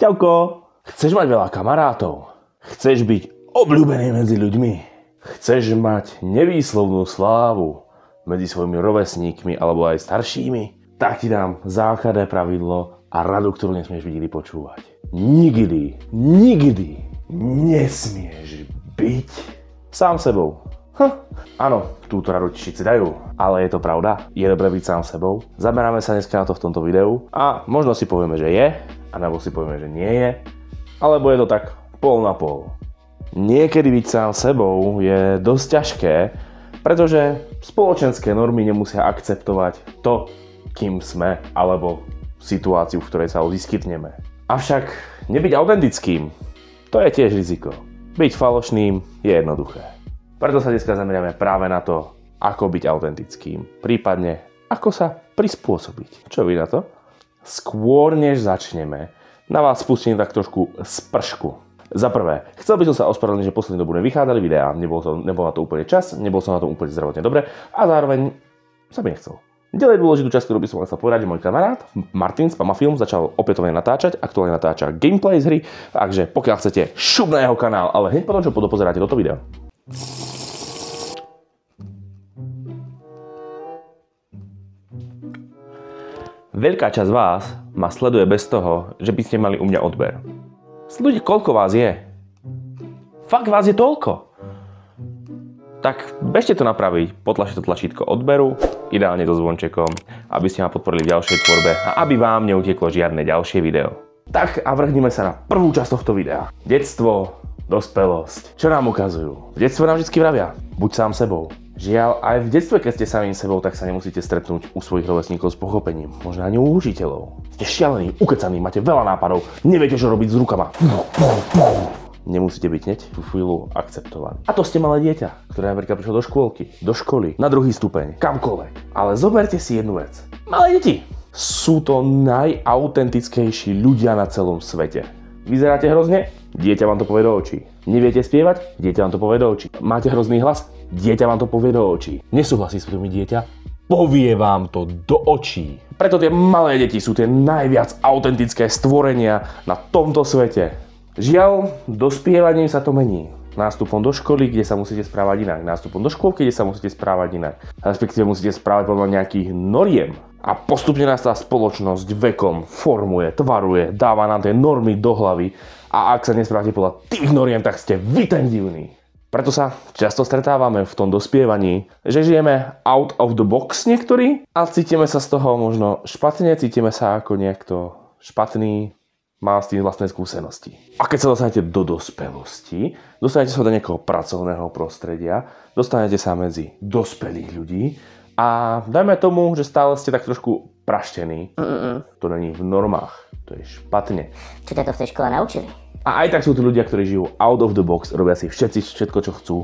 Čauko! Chceš mať veľa kamarátov? Chceš byť obľúbený medzi ľuďmi? Chceš mať nevýslovnú slávu medzi svojimi rovesníkmi alebo aj staršími? Tak ti dám základné pravidlo a radu, ktorú nesmieš nikdy počúvať. Nikdy nesmieš byť sám sebou. Áno, túto radu ti všetci dajú, ale je to pravda? Je dobré byť sám sebou? Zameráme sa dneska na to v tomto videu a možno si povieme, že je, alebo si povieme, že nie je, alebo je to tak pol na pol. Niekedy byť sám sebou je dosť ťažké, pretože spoločenské normy nemusia akceptovať to, kým sme, alebo situáciu, v ktorej sa vyskytneme. Avšak nebyť autentickým, to je tiež riziko. Byť falošným je jednoduché. Preto sa dneska zameriame práve na to, ako byť autentickým, prípadne ako sa prispôsobiť. Čo vy na to? Skôr než začneme, na vás spustím tak trošku spršku. Za prvé, chcel by som sa ospravedlniť, že posledný dobu nevychádzali videá, nebol na to úplne čas, nebol som na to úplne zdravotne dobre a zároveň sa mi nechcel. Ďalej dôležitú časť, ktorú by som chcel povedať, že môj kamarát Martin z Pamafilm začal opätovne natáčať, aktuálne natáča gameplay z hry, takže pokiaľ chcete, šup na jeho kanál, ale hneď potom, čo podopozeráte toto video. Veľká časť vás ma sleduje bez toho, že by ste mali u mňa odber. Sledujte, koľko vás je. Fakt vás je toľko. Tak bežte to napraviť, potlačte to tlačítko odberu, ideálne so zvončekom, aby ste ma podporili v ďalšej tvorbe a aby vám neuteklo žiadne ďalšie video. Tak a vrhnime sa na prvú časť tohto videa. Detstvo, dospelosť. Čo nám ukazujú? V detstve nám vždy vravia, buď sám sebou. Žiaľ, aj v detstve, keď ste samým sebou, tak sa nemusíte stretnúť u svojich rovesníkov s pochopením. Možno ani u učiteľov. Ste šialení, ukecaní, máte veľa nápadov, neviete, čo robiť s rukama. Nemusíte byť hneď tú chvíľu akceptovať. A to ste malé dieťa, ktoré napríklad prišlo do škôlky, do školy, na druhý stupeň, kamkoľvek. Ale zoberte si jednu vec. Malé deti sú to najautentickejší ľudia na celom svete. Vyzeráte hrozne? Dieťa vám to povie do očí. Neviete spievať? Dieťa vám to povie do očí. Máte hrozný hlas? Dieťa vám to povie do očí. Nesúhlasí s tými dieťa? Povie vám to do očí. Preto tie malé deti sú tie najviac autentické stvorenia na tomto svete. Žiaľ, dospievaním sa to mení. Nástupom do školy, kde sa musíte správať inak. Nástupom do škôlky, kde sa musíte správať inak. Respektíve musíte správať podľa nejakých noriem. A postupne nás tá spoločnosť vekom formuje, tvaruje, dáva nám tie normy do hlavy. A ak sa nesprávate podľa tých noriem, tak ste vy ten divný. Preto sa často stretávame v tom dospievaní, že žijeme out of the box niektorí a cítime sa z toho možno špatne, cítime sa ako niekto špatný, má s tým vlastné skúsenosti. A keď sa dostanete do dospelosti, dostanete sa do nejakého pracovného prostredia, dostanete sa medzi dospelých ľudí a dajme tomu, že stále ste tak trošku praštení. To není v normách, to je špatne. Čo ťa to v tej škole naučili? A aj tak sú tu ľudia, ktorí žijú out of the box, robia si všetko, čo chcú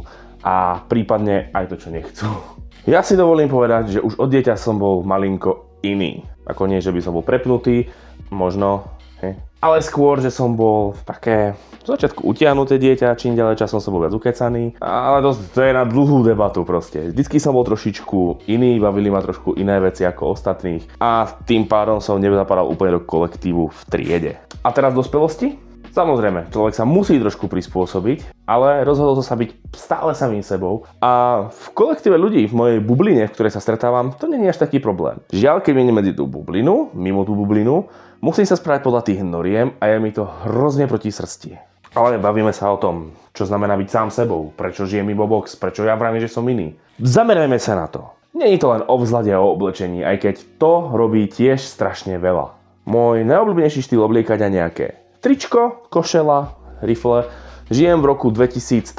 a prípadne aj to, čo nechcú. Ja si dovolím povedať, že už od dieťa som bol malinko iný. Ako nie, že by som bol prepnutý, možno, ale skôr, že som bol také v začiatku utiahnuté dieťa, čím ďalej časom som bol viac ukecaný, ale to je na dlhú debatu proste. Vždycky som bol trošičku iný, bavili ma trošku iné veci ako ostatných a tým pádom som nezapadal úplne do kolektívu v triede. A teraz v dospelosti? Samozrejme, človek sa musí trošku prispôsobiť, ale rozhodol som sa byť stále samým sebou a v kolektíve ľudí, v mojej bubline, v ktorej sa stretávam, to nie je až taký problém. Žiaľ, keď vidím medzi tú bublinu, mimo tú bublinu, musím sa správať podľa tých noriem a je mi to hrozne proti srsti. Ale bavíme sa o tom, čo znamená byť sám sebou, prečo žijem mimo box, prečo ja vravím, že som iný. Zamerajme sa na to. Nie je to len o vzhľade a o oblečení, aj keď to robí tiež strašne veľa. Môj najobľúbenejší štýl obliekania nejaké tričko, košela, rifle. Žijem v roku 2013,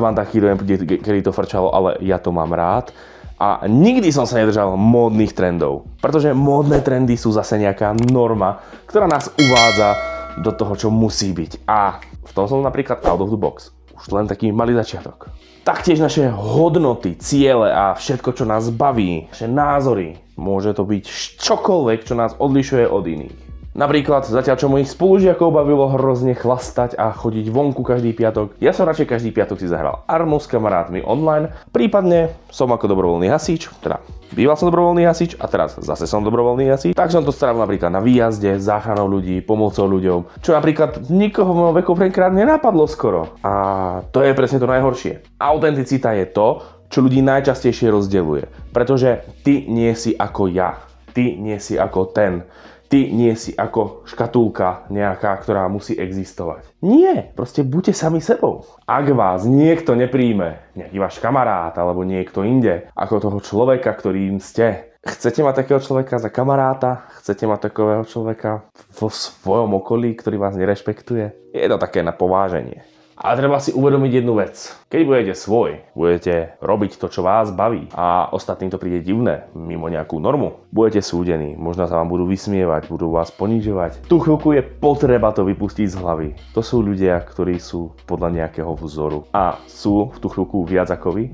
mám taký dojem, kedy to frčalo, ale ja to mám rád. A nikdy som sa nedržal módnych trendov, pretože módne trendy sú zase nejaká norma, ktorá nás uvádza do toho, čo musí byť. A v tom som napríklad out of the box. Už len taký malý začiatok. Taktiež naše hodnoty, ciele a všetko, čo nás baví, naše názory, môže to byť čokoľvek, čo nás odlišuje od iných. Napríklad, zatiaľ čo mojich spolužiakov bavilo hrozne chlastať a chodiť vonku každý piatok, ja som radšej každý piatok si zahral Armu s kamarátmi online, prípadne som ako dobrovoľný hasič, teda býval som dobrovoľný hasič a teraz zase som dobrovoľný hasič, tak som to strávil napríklad na výjazde, záchranou ľudí, pomocou ľuďom, čo napríklad nikoho v mojom veku prvýkrát nenapadlo skoro. A to je presne to najhoršie. Autenticita je to, čo ľudí najčastejšie rozdeľuje, pretože ty nie si ako ja, ty nie si ako ten. Ty nie si ako škatulka nejaká, ktorá musí existovať. Nie, proste buďte sami sebou. Ak vás niekto nepríjme, nejaký váš kamarát alebo niekto inde, ako toho človeka, ktorým ste, chcete mať takého človeka za kamaráta? Chcete mať takového človeka vo svojom okolí, ktorý vás nerešpektuje? Je to také na pováženie. Ale treba si uvedomiť jednu vec. Keď budete svoj, budete robiť to, čo vás baví a ostatným to príde divné, mimo nejakú normu, budete súdení, možno sa vám budú vysmievať, budú vás ponižovať. Tu chvíľku je potreba to vypustiť z hlavy. To sú ľudia, ktorí sú podľa nejakého vzoru a sú v tú chvíľku viac ako vy.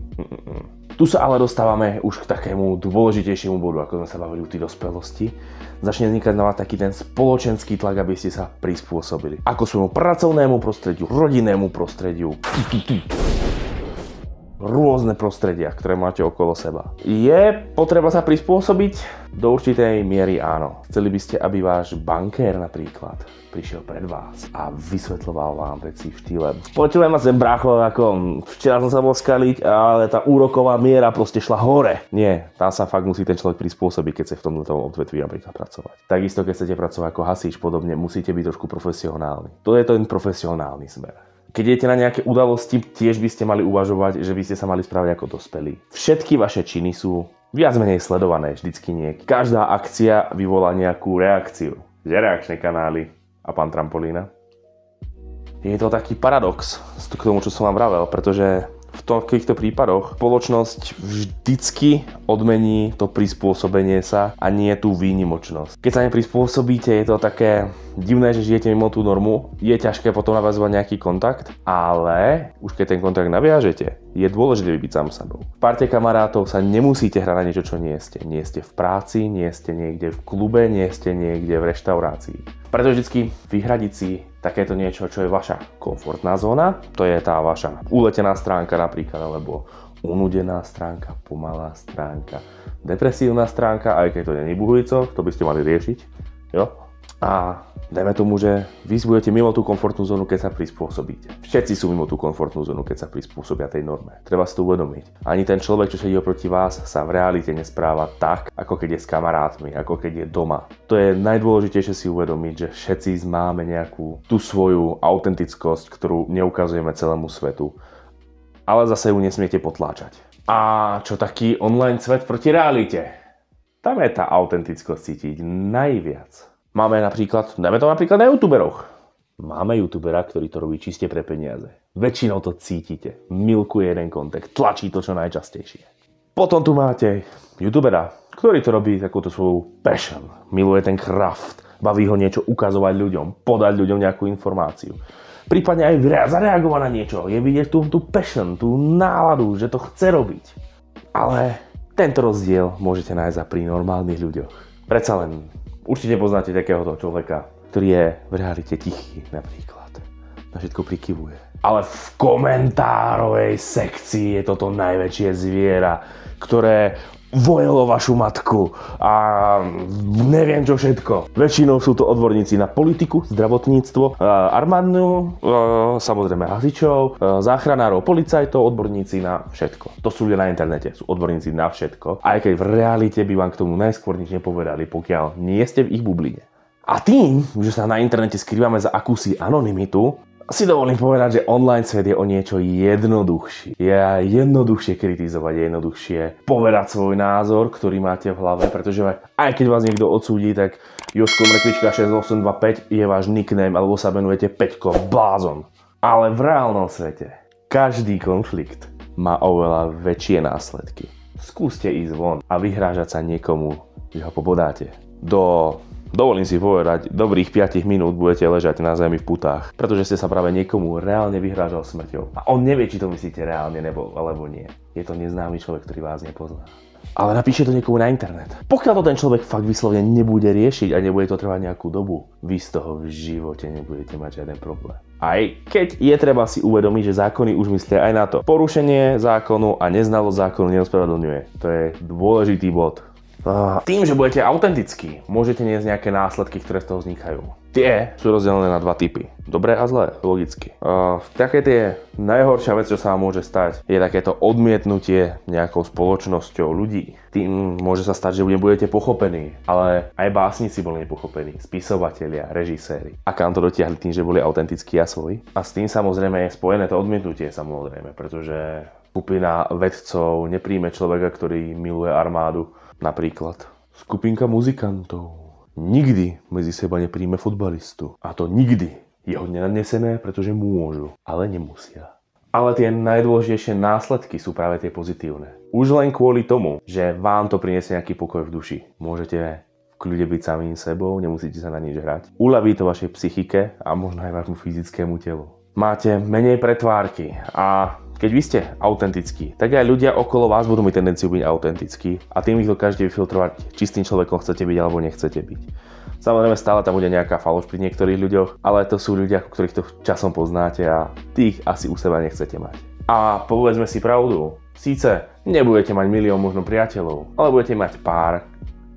Tu sa ale dostávame už k takému dôležitejšiemu bodu, ako sme sa bavili u tej dospelosti. Začne vznikať na vás taký ten spoločenský tlak, aby ste sa prispôsobili. Ako svojmu pracovnému prostrediu, rodinnému prostrediu. Rôzne prostredia, ktoré máte okolo seba. Je potreba sa prispôsobiť? Do určitej miery áno. Chceli by ste, aby váš bankér napríklad prišiel pred vás a vysvetľoval vám veci v štýle: počujem ma sem, brácho, ako včera som sa bol skaliť, ale tá úroková miera proste šla hore. Nie, tam sa fakt musí ten človek prispôsobiť, keď chce v tomto odvetví napríklad pracovať. Takisto, keď chcete pracovať ako hasič, podobne, musíte byť trošku profesionálni. To je ten profesionálny smer. Keď idete na nejaké udalosti, tiež by ste mali uvažovať, že by ste sa mali správať ako dospelí. Všetky vaše činy sú viac menej sledované, vždycky nie. Každá akcia vyvolá nejakú reakciu. Kde reakčné kanály a pán Trampolína? Je to taký paradox k tomu, čo som vám vravel, pretože v takýchto prípadoch spoločnosť vždycky odmení to prispôsobenie sa a nie tú výnimočnosť. Keď sa neprispôsobíte, je to také divné, že žijete mimo tú normu, je ťažké potom navazovať nejaký kontakt, ale už keď ten kontakt naviažete, je dôležité byť sám sebou. V parte kamarátov sa nemusíte hrať na niečo, čo nie ste. Nie ste v práci, nie ste niekde v klube, nie ste niekde v reštaurácii. Preto vždycky vyhradiť si takéto niečo, čo je vaša komfortná zóna, to je tá vaša uletená stránka napríklad, alebo unudená stránka, pomalá stránka, depresívna stránka, aj keď to nie je buhujco, to by ste mali riešiť, jo? A dajme tomu, že vy budete mimo tú komfortnú zónu, keď sa prispôsobíte. Všetci sú mimo tú komfortnú zónu, keď sa prispôsobia tej norme. Treba si to uvedomiť. Ani ten človek, čo sedí oproti vás, sa v realite nespráva tak, ako keď je s kamarátmi, ako keď je doma. To je najdôležitejšie si uvedomiť, že všetci máme nejakú tú svoju autentickosť, ktorú neukazujeme celému svetu. Ale zase ju nesmiete potláčať. A čo taký online svet proti realite? Tam je tá autentickosť cítiť najviac. Máme napríklad, dajme to napríklad na youtuberoch. Máme youtubera, ktorý to robí čiste pre peniaze. Väčšinou to cítite. Milkuje jeden kontent, tlačí to čo najčastejšie. Potom tu máte youtubera, ktorý to robí takúto svoju passion. Miluje ten craft, baví ho niečo ukazovať ľuďom, podať ľuďom nejakú informáciu. Prípadne aj zareagovať na niečo. Je vidieť tú passion, tú náladu, že to chce robiť. Ale tento rozdiel môžete nájsť pri normálnych ľuďoch. Predsa len určite poznáte takéhoto človeka, ktorý je v realite tichý napríklad. Na všetko prikyvuje. Ale v komentárovej sekcii je toto najväčšie zviera, ktoré vojelo vašu matku a neviem čo všetko. Väčšinou sú to odborníci na politiku, zdravotníctvo, armádnu, samozrejme hasičov, záchranárov, policajtov, odborníci na všetko. To sú ľudia na internete, sú odborníci na všetko. Aj keď v realite by vám k tomu najskôr nič nepovedali, pokiaľ nie ste v ich bubline. A tým, že sa na internete skrývame za akúsi anonymitu, si dovolím povedať, že online svet je o niečo jednoduchší. Je jednoduchšie kritizovať, je jednoduchšie povedať svoj názor, ktorý máte v hlave, pretože aj keď vás niekto odsúdi, tak Jožko Mrkvička 6825 je váš nickname, alebo sa menujete Peťko, blázon. Ale v reálnom svete každý konflikt má oveľa väčšie následky. Skúste ísť von a vyhrážať sa niekomu, že ho pobodáte. Dovolím si povedať, dobrých 5 minút budete ležať na zemi v putách, pretože ste sa práve niekomu reálne vyhrážal smrťou. A on nevie, či to myslíte reálne alebo nie. Je to neznámy človek, ktorý vás nepozná. Ale napíšte to niekomu na internet. Pokiaľ to ten človek fakt vyslovene nebude riešiť a nebude to trvať nejakú dobu, vy z toho v živote nebudete mať žiaden problém. Aj keď je treba si uvedomiť, že zákony už myslia aj na to. Porušenie zákonu a neznalosť zákonu neospravedlňuje. To je dôležitý bod. Tým, že budete autentickí, môžete niesť nejaké následky, ktoré z toho vznikajú. Tie sú rozdelené na dva typy. Dobré a zlé, logicky. Také tie najhoršia vec, čo sa vám môže stať, je takéto odmietnutie nejakou spoločnosťou ľudí. Tým môže sa stať, že nebudete pochopení, ale aj básnici boli nepochopení, spisovatelia, režiséri. A kam to dotiahli tým, že boli autentickí a svoji. A s tým samozrejme je spojené to odmietnutie, samozrejme, pretože skupina vedcov nepríjme človeka, ktorý miluje armádu, napríklad. Skupinka muzikantov nikdy medzi seba nepríjme futbalistu. A to nikdy je hodne nadnesené, pretože môžu, ale nemusia. Ale tie najdôležitejšie následky sú práve tie pozitívne. Už len kvôli tomu, že vám to priniesie nejaký pokoj v duši. Môžete v kľude byť samým sebou, nemusíte sa na nič hrať. Uľaví to vašej psychike a možno aj vášmu fyzickému telu. Máte menej pretvárky a keď vy ste autentickí, tak aj ľudia okolo vás budú mať tendenciu byť autentickí a tým ich dokážete vyfiltrovať, či s tým človekom chcete byť alebo nechcete byť. Samozrejme stále tam bude nejaká faloš pri niektorých ľuďoch, ale to sú ľudia, ktorých to časom poznáte a tých asi u seba nechcete mať. A povedzme si pravdu, síce nebudete mať milión možno priateľov, ale budete mať pár,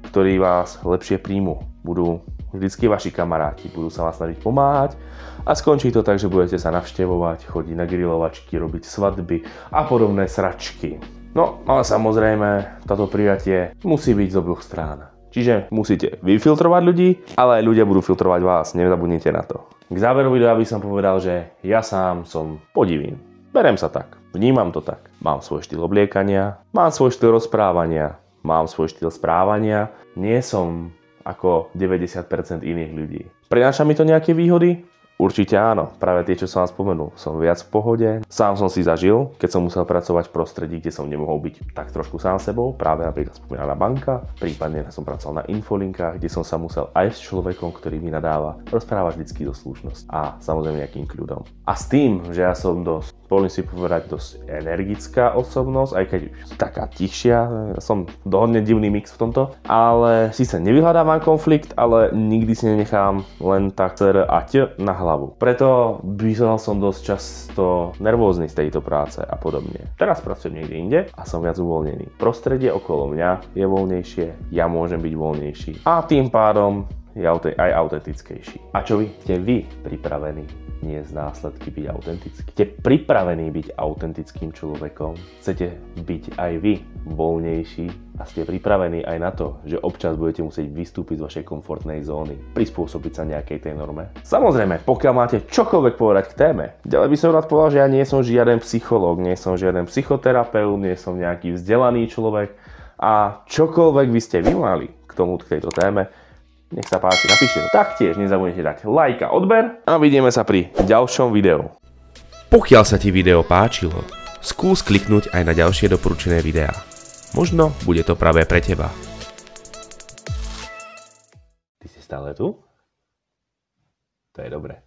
ktorí vás lepšie príjmu. Budú vždycky vaši kamaráti, budú sa vás snažiť pomáhať a skončí to tak, že budete sa navštevovať, chodiť na grilovačky, robiť svadby a podobné sračky. No, ale samozrejme, toto prijatie musí byť z oboch strán. Čiže musíte vyfiltrovať ľudí, ale aj ľudia budú filtrovať vás, nezabudnite na to. K záveru videa by som povedal, že ja sám som podivín. Berem sa tak, vnímam to tak. Mám svoj štýl obliekania, mám svoj štýl rozprávania, mám svoj štýl správania, nie som ako 90% iných ľudí. Prináša mi to nejaké výhody? Určite áno, práve tie, čo som vám spomenul. Som viac v pohode. Sám som si zažil, keď som musel pracovať v prostredí, kde som nemohol byť tak trošku sám sebou, práve napríklad spomínaná banka, prípadne som pracoval na infolinkách, kde som sa musel aj s človekom, ktorý mi nadáva, rozprávať vždycky do slušnosť a samozrejme nejakým kľudom. A s tým, že ja som povolím si povedať, dosť energická osobnosť, aj keď taká tichšia, som dohodne divný mix v tomto, ale síce nevyhľadávam konflikt, ale nikdy si nenechám len tak a na hlavu. Preto býval som dosť často nervózny z tejto práce a podobne. Teraz pracujem niekde inde a som viac uvoľnený. Prostredie okolo mňa je voľnejšie, ja môžem byť voľnejší a tým pádom je aj autentickejší. A čo vy? Ste vy pripravení nie z následky byť autentický? Ste pripravení byť autentickým človekom? Chcete byť aj vy voľnejší a ste pripravení aj na to, že občas budete musieť vystúpiť z vašej komfortnej zóny, prispôsobiť sa nejakej tej norme? Samozrejme, pokiaľ máte čokoľvek povedať k téme, ďalej by som rád povedal, že ja nie som žiaden psychológ, nie som žiaden psychoterapeut, nie som nejaký vzdelaný človek a čokoľvek by ste vy mali k tejto téme, nech sa páči, napíšte to. Taktiež nezabudnite dať like a odber a vidíme sa pri ďalšom videu. Pokiaľ sa ti video páčilo, skús kliknúť aj na ďalšie doporučené videá. Možno bude to práve pre teba. Ty si stále tu? To je dobré.